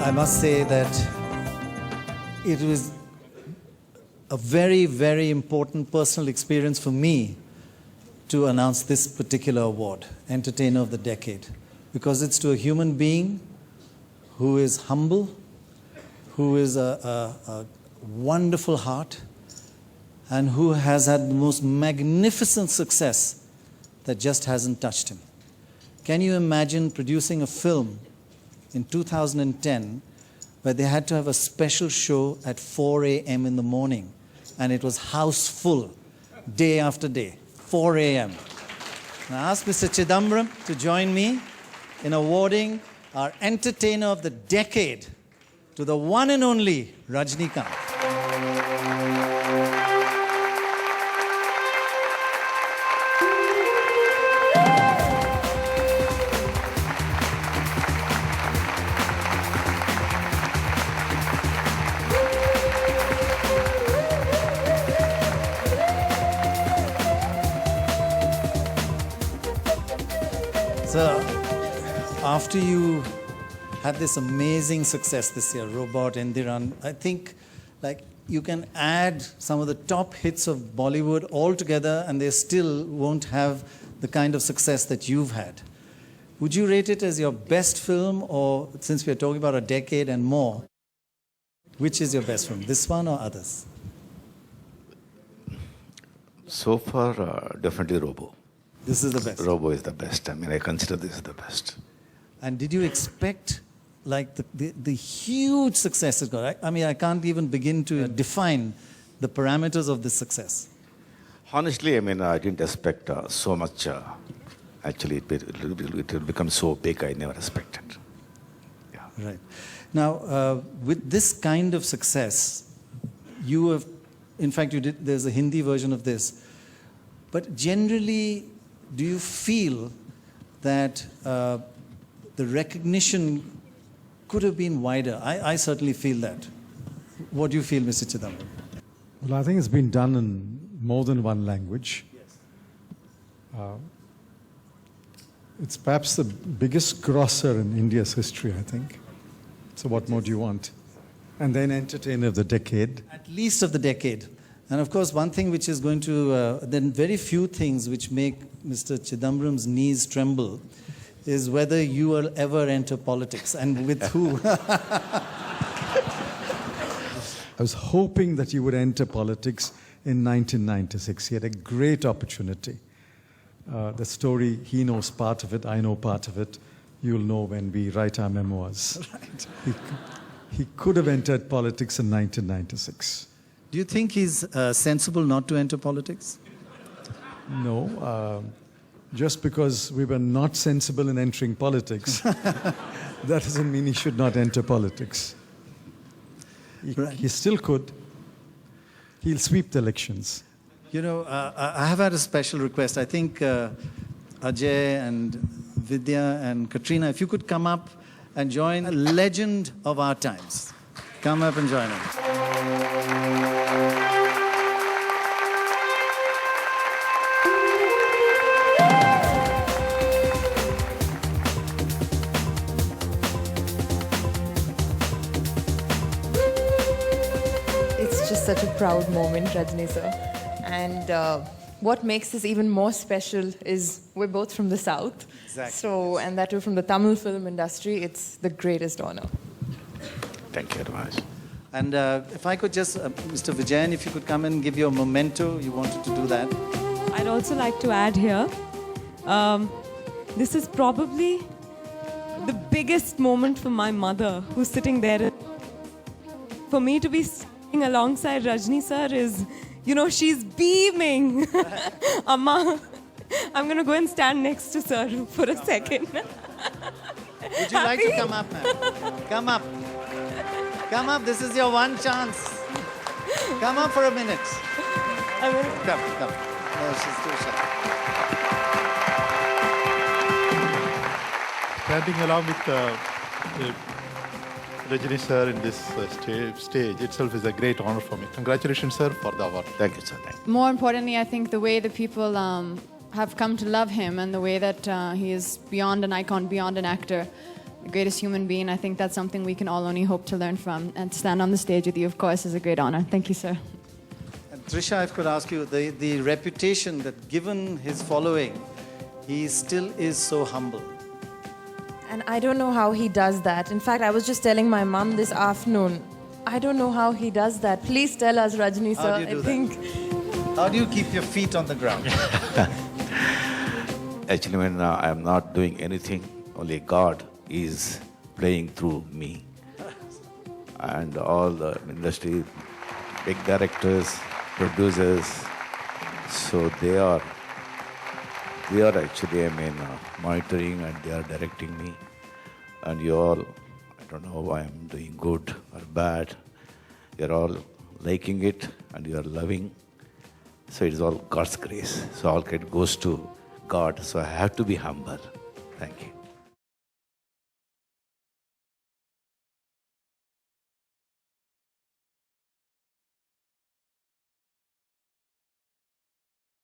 I must say that it was a very, very important personal experience for me to announce this particular award, Entertainer of the Decade, because it's to a human being who is humble, who is a wonderful heart, and who has had the most magnificent success that just hasn't touched him. Can you imagine producing a film in 2010 where they had to have a special show at 4 a.m. in the morning, and it was house full day after day, 4 a.m. And I asked Mr. Chidambaram to join me in awarding our Entertainer of the Decade to the one and only Rajinikanth. So, after you had this amazing success this year, Robot, Endiran, I think you can add some of the top hits of Bollywood all together and they still won't have the kind of success that you've had. Would you rate it as your best film, or since we're talking about a decade and more, which is your best film, this one or others? So far, definitely Robo. This is the best. Robo is the best. I mean, I consider this the best. And did you expect the huge success it got? I mean, I can't even begin to define the parameters of this success. Honestly, I mean, I didn't expect so much. Actually, it will become so big, I never expected. Yeah. Right. Now, with this kind of success, you have, in fact, there's a Hindi version of this, but generally, do you feel that the recognition could have been wider? I certainly feel that. What do you feel, Mr. Chidambaram? Well, I think it's been done in more than one language. Yes. It's perhaps the biggest grosser in India's history, I think. So what more do you want? And then Entertainer of the Decade. At least of the decade. And of course, one thing which is going to, then very few things which make Mr. Chidambaram's knees tremble is whether you will ever enter politics, and with who. I was hoping that you would enter politics in 1996. He had a great opportunity. The story, he knows part of it, I know part of it. You'll know when we write our memoirs. Right. He could have entered politics in 1996. Do you think he's sensible not to enter politics? No. Just because we were not sensible in entering politics, that doesn't mean he should not enter politics. He still could. He'll sweep the elections. You know, I have had a special request. I think Ajay and Vidya and Katrina, if you could come up and join a legend of our times. Come up and join us. It's just such a proud moment, Rajni sir. And what makes this even more special is we're both from the South. Exactly. So, and that we're from the Tamil film industry, it's the greatest honor. Thank you very much. And if I could just, Mr. Vijayan, if you could come and give your memento, you wanted to do that. I'd also like to add here, this is probably the biggest moment for my mother, who's sitting there. For me to be sitting alongside Rajni sir is, you know, she's beaming. Amma, I'm going to go and stand next to sir for a second. Would you like to come up, ma'am? Come up. Come up. This is your one chance. Come up for a minute. Come. No, she's too shy. Standing along with Rajini sir in this stage itself is a great honor for me. Congratulations, sir, for the award. Thank you, sir. Thank you. More importantly, I think the way the people have come to love him and the way that he is beyond an icon, beyond an actor, the greatest human being. I think that's something we can all only hope to learn from. And to stand on the stage with you, of course, is a great honor. Thank you, sir. And Trisha, I could ask you, the reputation that given his following, he still is so humble. And I don't know how he does that. In fact, I was just telling my mum this afternoon, I don't know how he does that. Please tell us, Rajni sir. How do you do that? How do you keep your feet on the ground? Actually, when I am not doing anything, only God is playing through me. And all the industry, big directors, producers, so they are actually, monitoring and they are directing me. And you all, I don't know why I'm doing good or bad. You're all liking it and you are loving. So it is all God's grace. So all credit goes to God. So I have to be humble. Thank you.